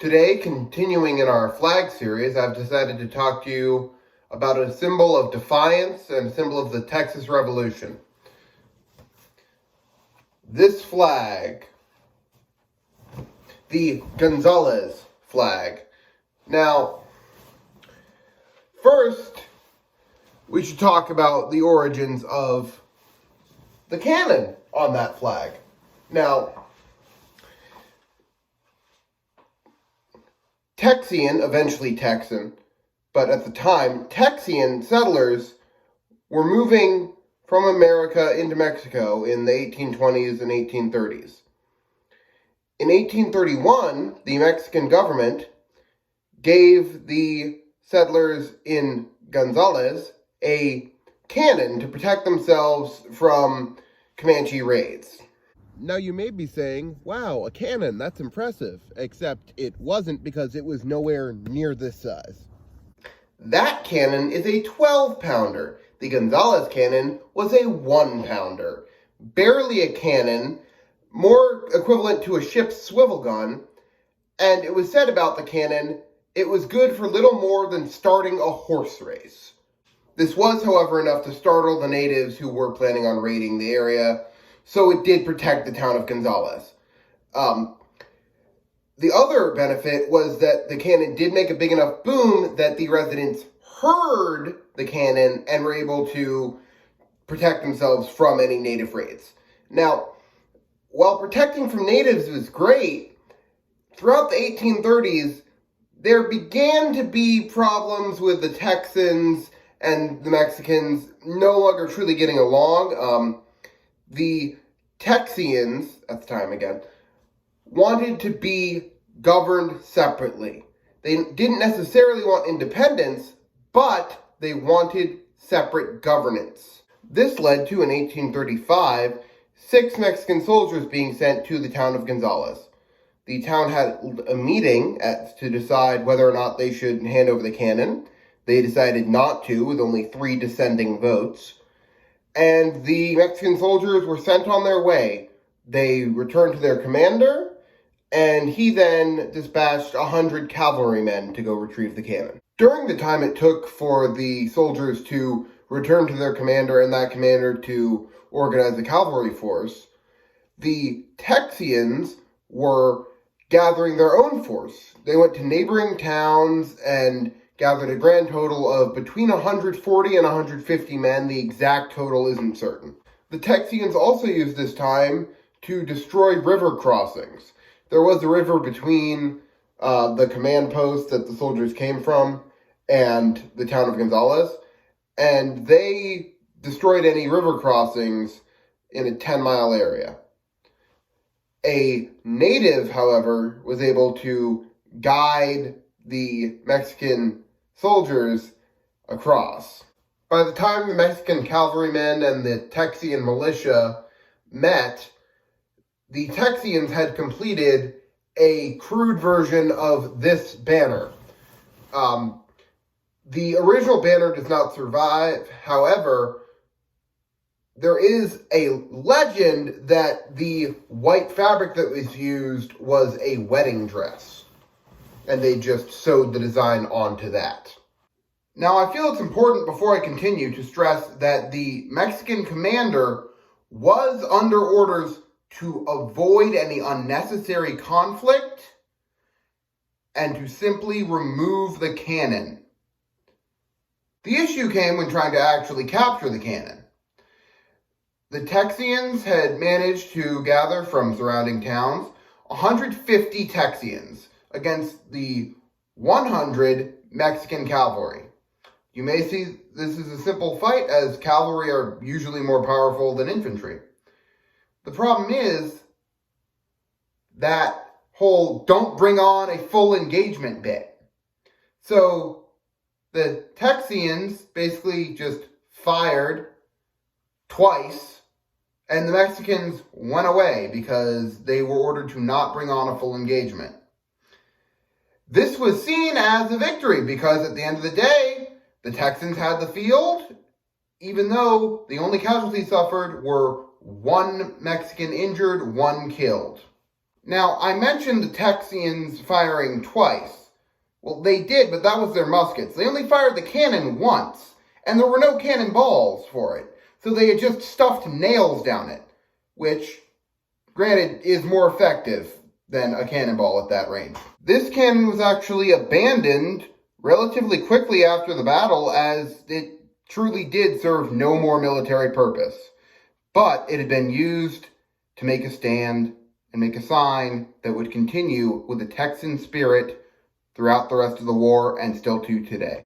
Today, continuing in our flag series, I've decided to talk to you about a symbol of defiance and a symbol of the Texas Revolution. This flag, the Gonzales flag. Now, first, we should talk about the origins of the cannon on that flag. Now, Texian, eventually Texan, but at the time, Texian settlers were moving from America into Mexico in the 1820s and 1830s. In 1831, the Mexican government gave the settlers in Gonzales a cannon to protect themselves from Comanche raids. Now you may be saying, wow, a cannon, that's impressive, except it wasn't because it was nowhere near this size. That cannon is a 12-pounder. The Gonzales cannon was a 1-pounder. Barely a cannon, more equivalent to a ship's swivel gun, and it was said about the cannon, it was good for little more than starting a horse race. This was, however, enough to startle the natives who were planning on raiding the area, so it did protect the town of Gonzales. The other benefit was that the cannon did make a big enough boom that the residents heard the cannon and were able to protect themselves from any native raids. Now, while protecting from natives was great, throughout the 1830s, there began to be problems with the Texans and the Mexicans no longer truly getting along. The Texians, at the time again, wanted to be governed separately. They didn't necessarily want independence, but they wanted separate governance. This led to, in 1835, 6 Mexican soldiers being sent to the town of Gonzales. The town had a meeting to decide whether or not they should hand over the cannon. They decided not to, with only 3 dissenting votes. And the Mexican soldiers were sent on their way. They returned to their commander, and he then dispatched 100 cavalrymen to go retrieve the cannon. During the time it took for the soldiers to return to their commander and that commander to organize a cavalry force, the Texians were gathering their own force. They went to neighboring towns and gathered a grand total of between 140 and 150 men. The exact total isn't certain. The Texians also used this time to destroy river crossings. There was a river between the command post that the soldiers came from and the town of Gonzales, and they destroyed any river crossings in a 10-mile area. A native, however, was able to guide the Mexican soldiers across. By the time the Mexican cavalrymen and the Texian militia met, the Texians had completed a crude version of this banner. The original banner does not survive. However, there is a legend that the white fabric that was used was a wedding dress, and they just sewed the design onto that. Now, I feel it's important before I continue to stress that the Mexican commander was under orders to avoid any unnecessary conflict and to simply remove the cannon. The issue came when trying to actually capture the cannon. The Texians had managed to gather from surrounding towns 150 Texians against the 100 Mexican cavalry. You may see this is a simple fight, as cavalry are usually more powerful than infantry. The problem is that whole don't bring on a full engagement bit. So the Texians basically just fired twice, and the Mexicans went away because they were ordered to not bring on a full engagement. This was seen as a victory because at the end of the day, the Texans had the field, even though the only casualties suffered were 1 Mexican injured, 1 killed. Now, I mentioned the Texans firing twice. Well, they did, but that was their muskets. They only fired the cannon once, and there were no cannonballs for it. So they had just stuffed nails down it, which, granted, is more effective than a cannonball at that range. This cannon was actually abandoned relatively quickly after the battle, as it truly did serve no more military purpose. But it had been used to make a stand and make a sign that would continue with the Texan spirit throughout the rest of the war and still to today.